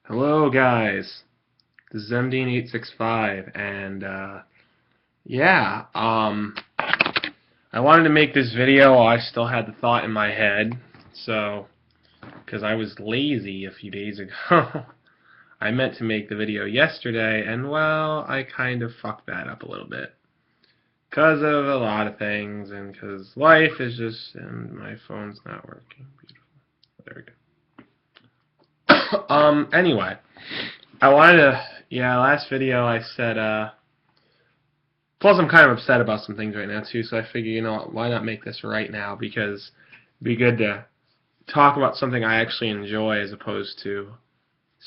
Hello guys, this is MD865 and yeah, I wanted to make this video while I still had the thought in my head, so, because I was lazy a few days ago. I meant to make the video yesterday and well, I kind of fucked that up a little bit. Because of a lot of things and because life is just, and my phone's not working. Beautiful. There we go. Anyway, I wanted to, yeah, last video I said, plus I'm kind of upset about some things right now too, so I figure, you know what, why not make this right now, because it'd be good to talk about something I actually enjoy as opposed to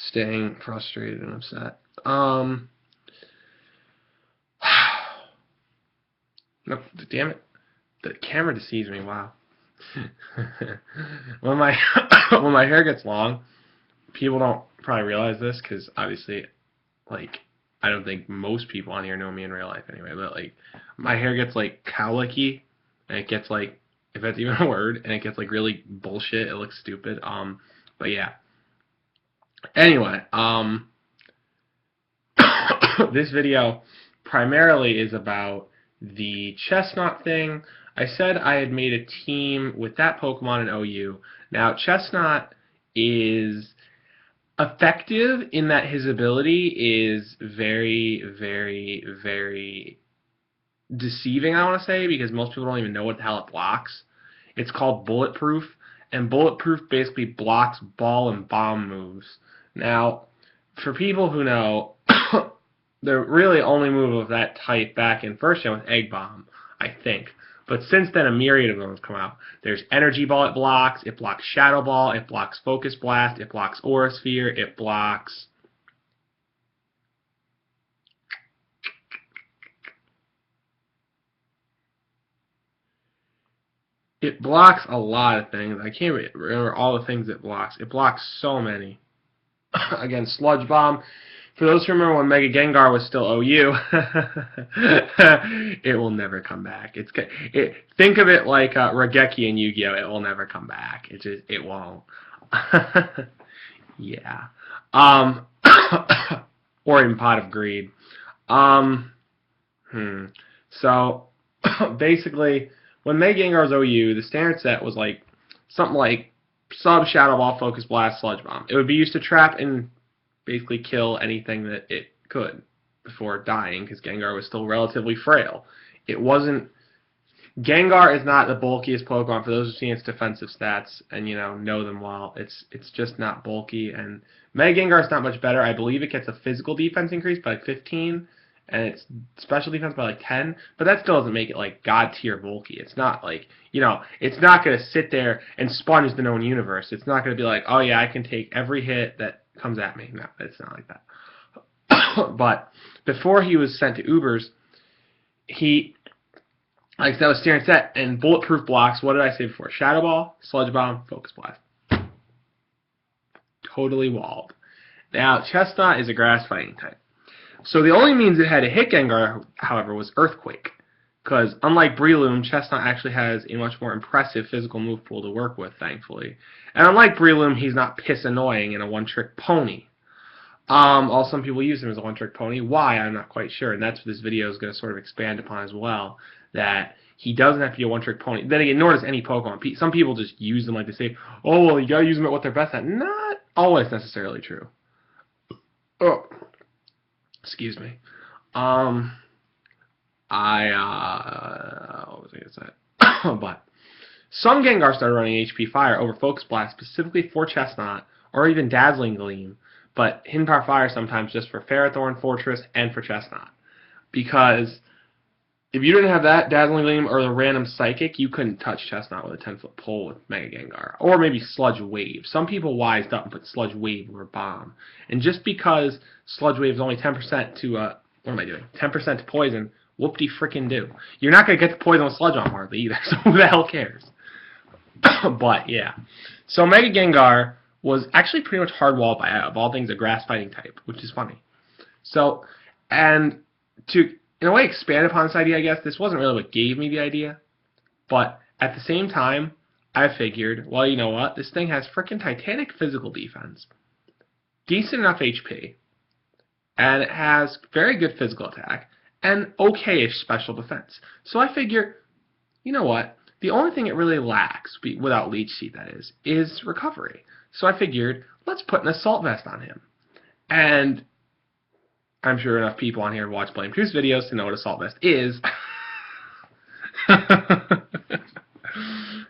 staying frustrated and upset. No, damn it, the camera deceives me, wow. when my when my hair gets long, people don't probably realize this because obviously, like, I don't think most people on here know me in real life anyway, but like my hair gets like cowlicky and it gets like, if that's even a word, and it gets like really bullshit, it looks stupid. But yeah. Anyway, this video primarily is about the Chesnaught thing. I said I had made a team with that Pokemon in OU. Now, Chesnaught is effective in that his ability is very, very, very deceiving, I want to say, because most people don't even know what the hell it blocks. It's called Bulletproof, and Bulletproof basically blocks ball and bomb moves. Now, for people who know, the really only move of that type back in first gen was Egg Bomb, I think. But since then, a myriad of them have come out. There's Energy Ball it blocks Shadow Ball, it blocks Focus Blast, it blocks Aura Sphere, it blocks... It blocks a lot of things. I can't remember all the things it blocks. It blocks so many. Again, Sludge Bomb. For those who remember when Mega Gengar was still OU, it will never come back. Think of it like Raigeki in Yu-Gi-Oh! It will never come back. It won't. Yeah. Or in Pot of Greed. So, basically, when Mega Gengar was OU, the standard set was like something like Sub, Shadow Ball, Focus Blast, Sludge Bomb. It would be used to trap and basically kill anything that it could before dying, because Gengar was still relatively frail. It wasn't... Gengar is not the bulkiest Pokemon. For those who've seen its defensive stats and, you know them well, it's just not bulky. And Mega Gengar is not much better. I believe it gets a physical defense increase by like 15, and its special defense by like 10, but that still doesn't make it like god tier bulky. It's not like, it's not going to sit there and sponge the known universe. It's not going to be like, oh yeah, I can take every hit that comes at me. No, it's not like that. But before he was sent to Ubers, like that was standard set, and Bulletproof blocks, what did I say before? Shadow Ball, Sludge Bomb, Focus Blast. Totally walled. Now, Chesnaught is a grass fighting type. So the only means it had to hit Gengar, however, was Earthquake. Because unlike Breloom, Chesnaught actually has a much more impressive physical move pool to work with, thankfully. And unlike Breloom, he's not piss annoying and a one-trick pony. Also, some people use him as a one-trick pony. Why? I'm not quite sure. And that's what this video is going to sort of expand upon as well. That he doesn't have to be a one-trick pony. Then again, nor does any Pokemon. Some people just use them like they say, oh, well, you got to use them at what they're best at. Not always necessarily true. Oh. Excuse me. What was I going to say? But some Gengar started running HP Fire over Focus Blast specifically for Chesnaught, or even Dazzling Gleam, but Hidden Power Fire sometimes just for Ferrothorn, Fortress, and for Chesnaught. Because if you didn't have that Dazzling Gleam or the random Psychic, you couldn't touch Chesnaught with a 10-foot pole with Mega Gengar. Or maybe Sludge Wave. Some people wised up and put Sludge Wave over Bomb. And just because Sludge Wave is only 10% to, what am I doing? 10% to poison, whoop-de-frickin-do. You're not going to get the poison with Sludge on hardly either, so who the hell cares? But, yeah. So Mega Gengar was actually pretty much hardwalled by, of all things, a grass-fighting type, which is funny. So, and to... in a way, expand upon this idea, I guess. This wasn't really what gave me the idea. But at the same time, I figured, well, you know what? This thing has frickin' Titanic physical defense. decent enough HP, and it has very good physical attack, and okay-ish special defense. So I figure, you know what? The only thing it really lacks, without Leech Seed that is recovery. So I figured, let's put an Assault Vest on him. And I'm sure enough people on here watch Blame Truth's videos to know what Assault Vest is.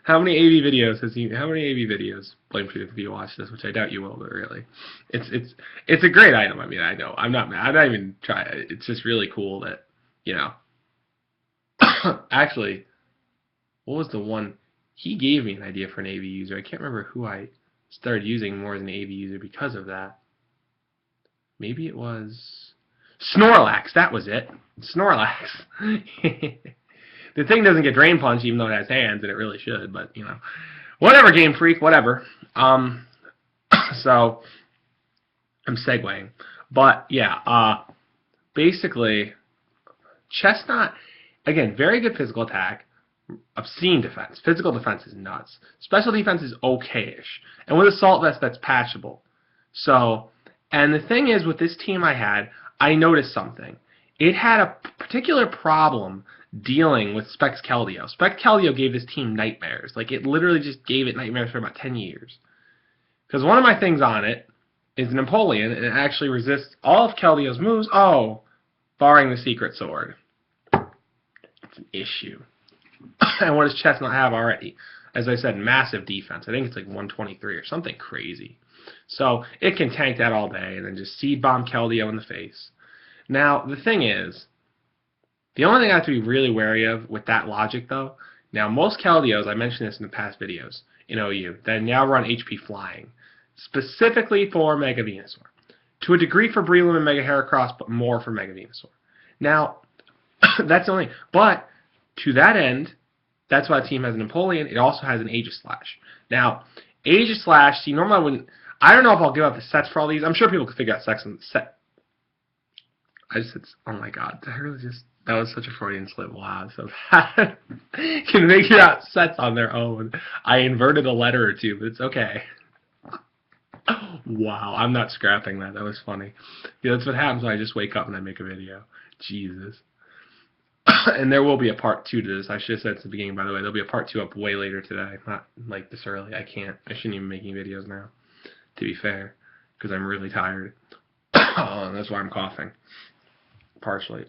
How many AV videos Blame Truth have you watched this? Which I doubt you will, but really, it's a great item. I mean, I know I'm not even trying. It's just really cool that, you know. Actually, what was the one? He gave me an idea for an AV user. I can't remember who I started using more as an AV user because of that. Maybe it was Snorlax. That was it. Snorlax. The thing doesn't get Drain Punch even though it has hands, and it really should, but, you know. Whatever, Game Freak, whatever. So, I'm segueing. But, yeah, basically, Chesnaught, again, very good physical attack, obscene defense. Physical defense is nuts. Special defense is okay-ish. And with Assault Vest, that's patchable. So, and the thing is, with this team I had, I noticed something. It had a particular problem dealing with Specs Keldeo. Specs Keldeo gave this team nightmares. Like, it literally just gave it nightmares for about 10 years. Because one of my things on it is Napoleon, and it actually resists all of Keldeo's moves. Oh, barring the Secret Sword. It's an issue. And what does Chesnaught have already? As I said, massive defense. I think it's like 123 or something crazy. So it can tank that all day and then just Seed Bomb Keldeo in the face. Now, the thing is, the only thing I have to be really wary of with that logic, though, now most Keldeos, I mentioned this in the past videos, in OU, that now run HP Flying, specifically for Mega Venusaur. To a degree for Breloom and Mega Heracross, but more for Mega Venusaur. Now, that's the only, but to that end, that's why the team has a Napoleon. It also has an Aegislash. Now, Aegislash, see, normally I wouldn't, I don't know if I'll give out the sets for all these. I'm sure people could figure out sets on the set. I just said, oh my god, that was such a Freudian slip. Wow, so bad. Can figure out sets on their own. I inverted a letter or two, but it's okay. Wow, I'm not scrapping that. That was funny. Yeah, that's what happens when I just wake up and I make a video. Jesus. And there will be a part 2 to this. I should have said at the beginning, by the way. There'll be a part 2 up way later today. Not like this early. I can't. I shouldn't even be making videos now, to be fair, because I'm really tired. That's why I'm coughing. Partially.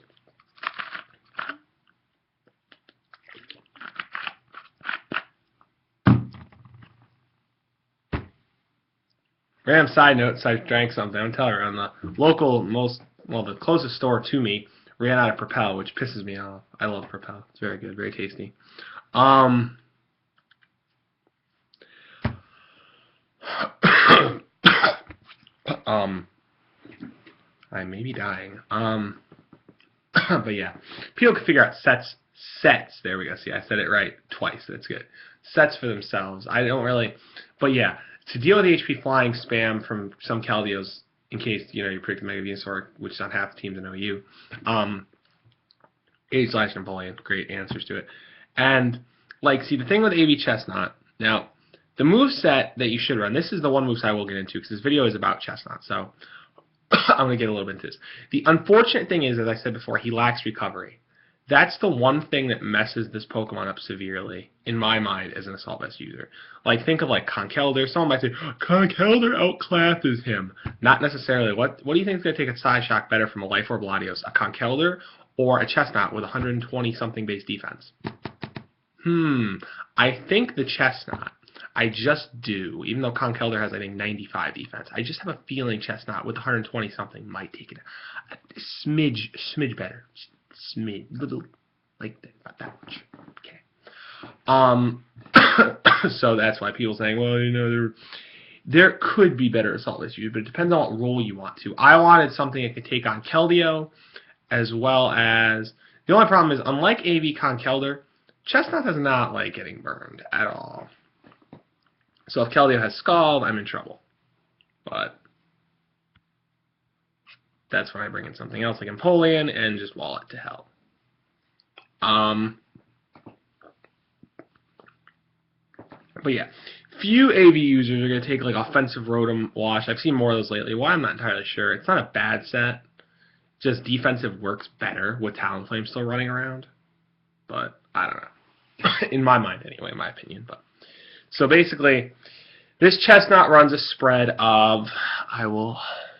Random side note, so I drank something. I'm telling you, on the local, the closest store to me ran out of Propel, which pisses me off. I love Propel. It's very good, very tasty. I'm maybe dying. But yeah, people can figure out sets. There we go. See, I said it right twice. That's good. Sets for themselves. I don't really, but yeah, to deal with the HP Flying spam from some Keldeos, in case you predict Mega Venusaur, which is on half the teams in OU, Aegislash Napoleon, great answers to it. And like, see, the thing with AV Chesnaught, now the move set that you should run. This is the one moveset I will get into because this video is about Chesnaught, so. I'm going to get a little bit into this. The unfortunate thing is, as I said before, he lacks recovery. That's the one thing that messes this Pokemon up severely, in my mind, as an Assault Vest user. Like, think of, like, Conkeldurr. Someone might say, Conkeldurr outclasses him. Not necessarily. What do you think is going to take a Psyshock better from a Life Orb Latios? A Conkeldurr or a Chesnaught with 120-something base defense? I think the Chesnaught. I just do. Even though Conkeldurr has, I think, 95 defense. I just have a feeling Chesnaught with 120-something might take it a smidge better. Smidge. Little, like, not that much. Okay. So that's why people saying, well, there could be better Assault Vest used, but it depends on what role you want to. I wanted something that could take on Keldeo, as well as, the only problem is, unlike AV Conkeldurr, Chesnaught does not like getting burned at all. So if Keldeo has Scald, I'm in trouble. But that's when I bring in something else like Napoleon and just wall it to hell. But yeah, few AV users are going to take like offensive Rotom Wash. I've seen more of those lately. Why, I'm not entirely sure. It's not a bad set. Just defensive works better with Talonflame still running around. But I don't know. In my mind, anyway, in my opinion. But so basically, this Chesnaught runs a spread of. I will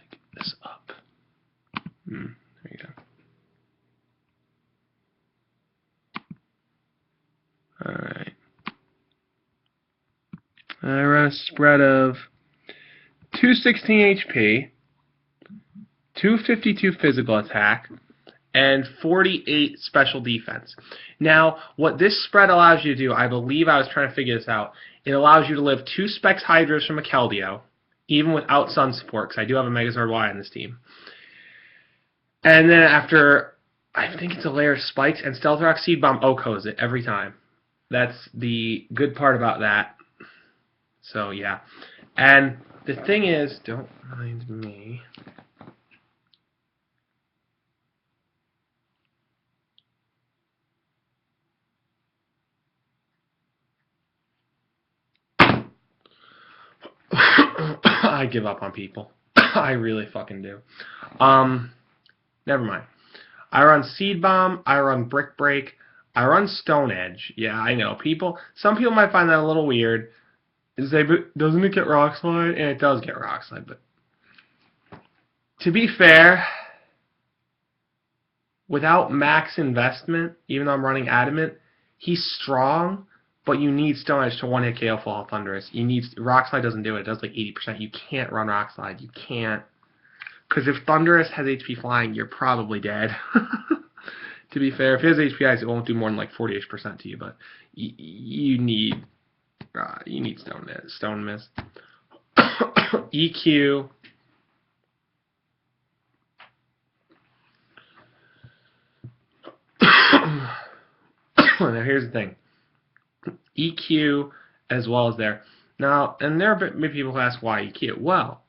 get this up. There you go. All right. I run a spread of 216 HP, 252 physical attack, and 48 special defense. Now, what this spread allows you to do, I believe I was trying to figure this out, it allows you to live 2 Specs Hydras from a Keldeo, even without Sun support, because I do have a Megazord Y on this team. And then after, I think it's a layer of Spikes, and Stealth Rock Seed Bomb Okos it every time. That's the good part about that. So, yeah. And the thing is, don't mind me. I give up on people. I really fucking do. Never mind. I run Seed Bomb, I run Brick Break, I run Stone Edge. Yeah, I know. Some people might find that a little weird. Say, but doesn't it get Rock Slide? And it does get Rock Slide, but to be fair, without max investment, even though I'm running Adamant, he's strong, but you need Stone Edge to one-hit KO Full Health Thunderous. Rock Slide doesn't do it. It does like 80%. You can't run Rock Slide. You can't. Because if Thunderous has HP Flying, you're probably dead. To be fair, if it has HP Ice, it won't do more than like 40-ish% to you, but you need Stone Mist. EQ. Now here's the thing. EQ as well as there. Now, and there are maybe people who ask why EQ. Well,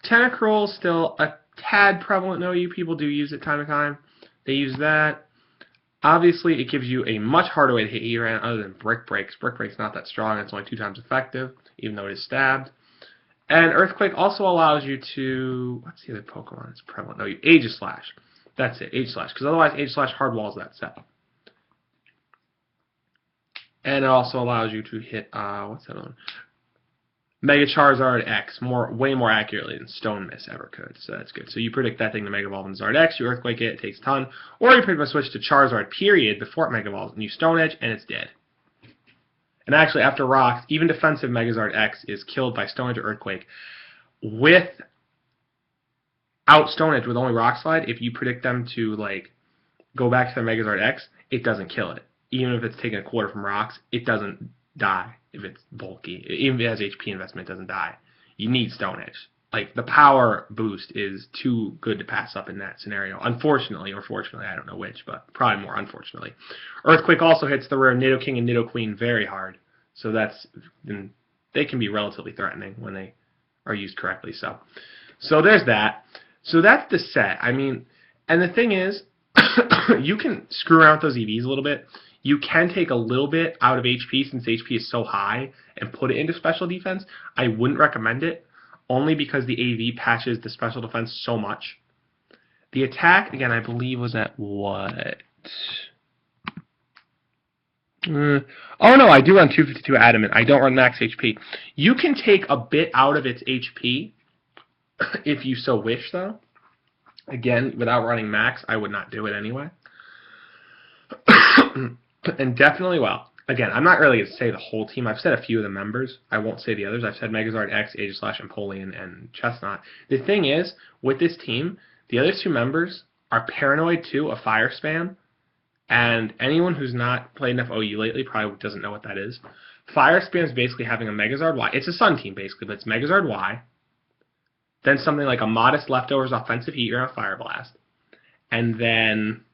Tentacruel is still a tad prevalent in OU. People do use it time to time. They use that. Obviously, it gives you a much harder way to hit E-Ran other than Brick Breaks. Brick Break's not that strong. It's only 2 times effective, even though it is stabbed. And Earthquake also allows you to... What's the other Pokemon that's prevalent? No, Aegislash. That's it, Aegislash. Because otherwise, Aegislash hardwalls that set. And it also allows you to hit... what's that one? Mega Charizard X way more accurately than Stone Mist ever could, so that's good. So you predict that thing to Mega Evolve in Zard X, you Earthquake it takes a ton, or you pretty much switch to Charizard period before it Mega Evolves, and you Stone Edge, and it's dead. And actually, after Rocks, even defensive Megazord X is killed by Stone Edge or Earthquake. Without Stone Edge, with only Rock Slide, if you predict them to like go back to their Megazord X, it doesn't kill it. Even if it's taking a quarter from Rocks, it doesn't die. If it's bulky, even if it has HP investment, it doesn't die. You need Stone Edge. Like, the power boost is too good to pass up in that scenario. Unfortunately, or fortunately, I don't know which, but probably more unfortunately. Earthquake also hits the rare Nidoking and Nidoqueen very hard. So they can be relatively threatening when they are used correctly. So there's that. So that's the set. I mean, and the thing is, you can screw around with those EVs a little bit. You can take a little bit out of HP since HP is so high and put it into special defense. I wouldn't recommend it, only because the AV patches the special defense so much. The attack, again, I believe was at what? Oh no, I do run 252 Adamant. I don't run max HP. You can take a bit out of its HP if you so wish, though. Again, without running max, I would not do it anyway. And definitely, well, again, I'm not really going to say the whole team. I've said a few of the members. I won't say the others. I've said Megazord X, Aegislash, Empoleon, and Chesnaught. The thing is, with this team, the other 2 members are paranoid, too, of fire spam. And anyone who's not played enough OU lately probably doesn't know what that is. Fire spam is basically having a Megazord Y. It's a Sun team, basically, but it's Megazord Y. Then something like a modest leftovers offensive heat or a Fire Blast. And then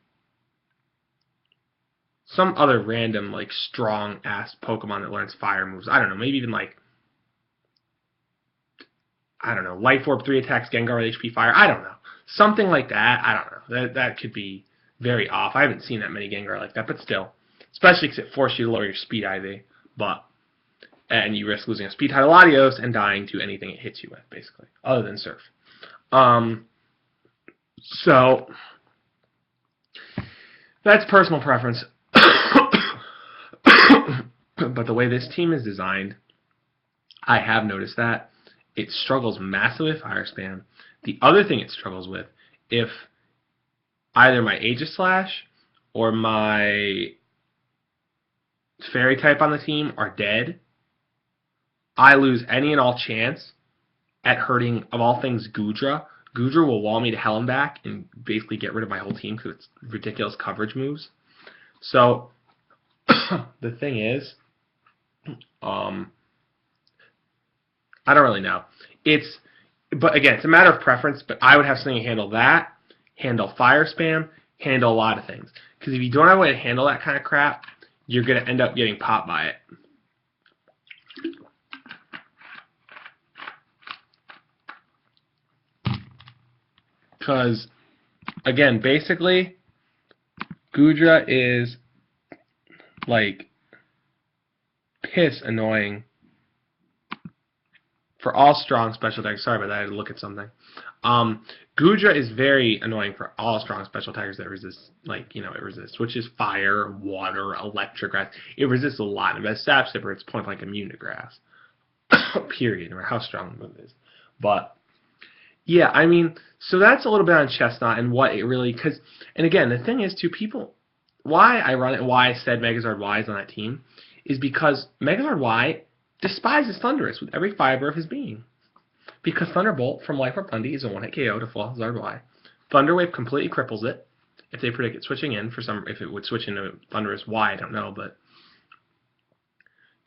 some other random, like, strong-ass Pokemon that learns fire moves. I don't know, maybe even, like, I don't know, Life Orb 3 attacks Gengar with HP Fire. I don't know. Something like that. I don't know. That could be very off. I haven't seen that many Gengar like that, but still. Especially because it forces you to lower your speed IV. But and you risk losing a speed tidal Latios and dying to anything it hits you with, basically, other than Surf. So that's personal preference. But the way this team is designed, I have noticed that it struggles massively with fire spam. The other thing it struggles with, if either my Aegislash or my Fairy type on the team are dead, I lose any and all chance at hurting, of all things, Goodra. Goodra will wall me to hell and back and basically get rid of my whole team because it's ridiculous coverage moves. So the thing is, I don't really know. But again, it's a matter of preference. But I would have something to handle that, handle fire spam, handle a lot of things. Because if you don't have a way to handle that kind of crap, you're going to end up getting popped by it. Because, again, basically, Goodra is, like, piss annoying for all strong special attackers. Sorry about that, I had to look at something. Goodra is very annoying for all strong special attackers that resist, like, it resists, which is fire, water, electric, grass. It resists a lot. And as Sap Sipper, it's point blank immune to grass. Period, no matter how strong the move is. But yeah, I mean, so that's a little bit on Chesnaught and what it really, and again, the thing is, too, people, why I run it, why I said Megazord Y is on that team, is because Megazord Y despises Thundurus with every fiber of his being. Because Thunderbolt from Life Orb Thundy is a one-hit KO to full Zard Y. Thunderwave completely cripples it. If they predict it switching in, if it would switch into Thundurus Y, I don't know, but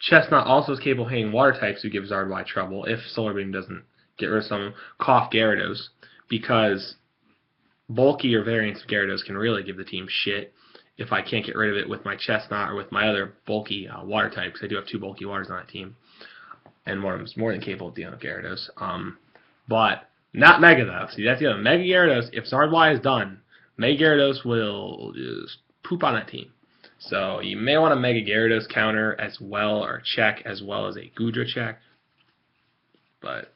Chesnaught also is capable of hitting water types who give Zard Y trouble if Solar Beam doesn't get rid of some Cough Gyarados, because bulky or variants of Gyarados can really give the team shit if I can't get rid of it with my Chesnaught or with my other bulky water types. I do have 2 bulky waters on that team, and one of them is more than capable of dealing with Gyarados. But not Mega, though. See, that's the other. Mega Gyarados, if Zard Y is done, Mega Gyarados will just poop on that team. So you may want a Mega Gyarados counter as well, or check, as well as a Goodra check. But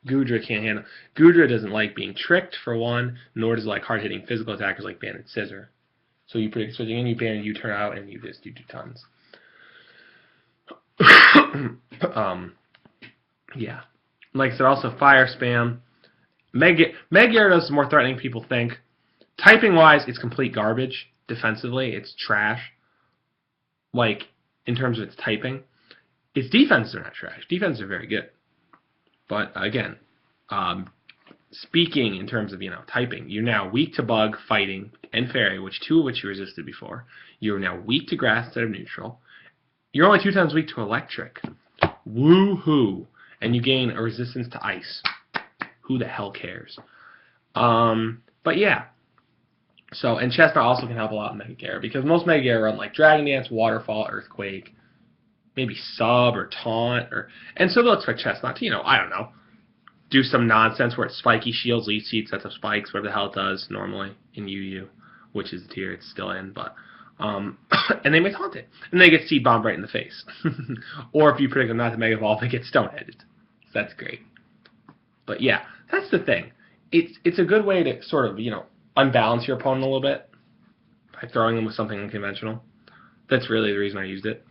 Goodra can't handle. Goodra doesn't like being tricked, for one, nor does it like hard-hitting physical attackers like Banded Scissor. So you predict switching in, you ban, you turn out, and you do tons. Yeah. Like I said, also fire spam. Mega Gyarados is more threatening than people think. Typing-wise, it's complete garbage. Defensively, it's trash. Like, in terms of its typing. Its defenses are not trash. Defenses are very good. But, again, speaking in terms of, typing, you're now weak to Bug, Fighting, and Fairy, 2 of which you resisted before. You're now weak to Grass instead of Neutral. You're only 2 times weak to Electric. Woohoo! And you gain a resistance to Ice. Who the hell cares? But yeah. So, and Chesnaught also can help a lot in Mega Gyarados, because most Mega Gyarados run like Dragon Dance, Waterfall, Earthquake, maybe Sub or Taunt, and so they'll expect Chesnaught to, I don't know, do some nonsense where it's Spiky Shields, Leech Seed, sets up spikes, whatever the hell it does normally in UU, which is the tier it's still in, but and they may taunt it, and they get Seed Bomb right in the face. Or if you predict them not to Mega Evolve, they get Stone-Headed. So that's great. But yeah, that's the thing. It's a good way to sort of, unbalance your opponent a little bit by throwing them with something unconventional. That's really the reason I used it.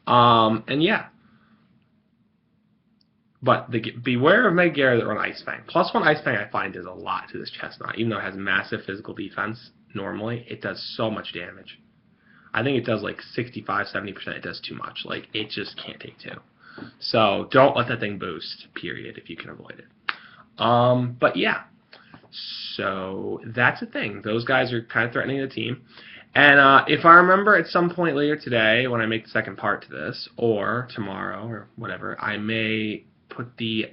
And yeah. But beware of Mega Gyarados that run Ice Fang. +1 Ice Fang I find does a lot to this Chesnaught. Even though it has massive physical defense normally, it does so much damage. I think it does like 65, 70%. It does too much. Like, it just can't take 2. So don't let that thing boost, period, if you can avoid it. But yeah. So that's the thing. Those guys are kind of threatening the team. And if I remember at some point later today, when I make the second part to this, or tomorrow, or whatever, I may put the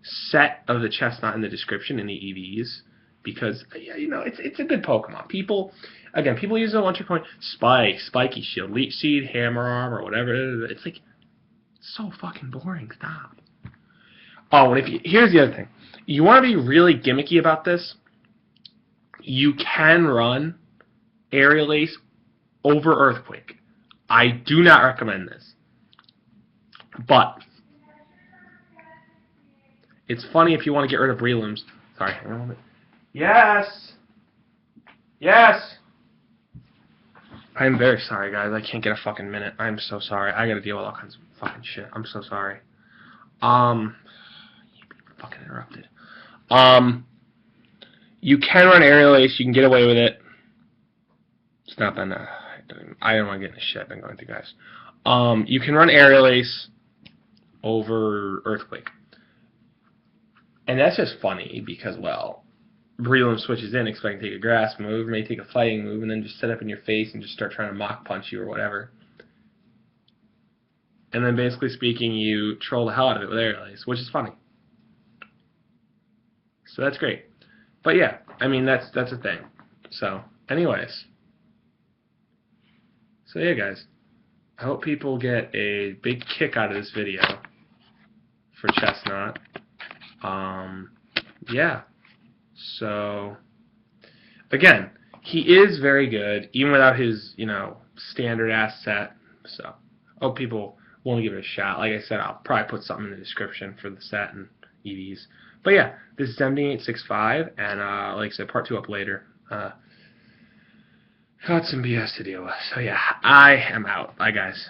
set of the Chesnaught in the description in the EVs, because, it's a good Pokemon. People use it at Lunch Point. Spike, Spiky Shield, Leech Seed, Hammer Arm, or whatever. It's like, so fucking boring. Stop. Oh, and here's the other thing. You want to be really gimmicky about this, you can run Aerial Ace over Earthquake. I do not recommend this. But it's funny if you want to get rid of relims. Sorry, hang on a moment. Yes! Yes! I'm very sorry, guys. I can't get a fucking minute. I'm so sorry. I gotta deal with all kinds of fucking shit. I'm so sorry. Fucking interrupted. You can run aerial ace. You can get away with it. It's not been. I don't want to get into shit I've been going through, guys. You can run aerial ace over earthquake, and that's just funny because, well, Breland switches in expecting to take a grasp move, may take a fighting move, and then just set up in your face and just start trying to mock punch you or whatever. And then, basically speaking, you troll the hell out of it with aerial ace, which is funny. So that's great. But yeah, I mean, that's a thing. So, anyways. So yeah, guys. I hope people get a big kick out of this video for Chesnaught. Yeah. So, again, he is very good, even without his, standard ass set. So, I hope people want to give it a shot. Like I said, I'll probably put something in the description for the set and EVs. But yeah, this is MD865, and like I said, part 2 up later. Got some BS to deal with. So yeah, I am out. Bye, guys.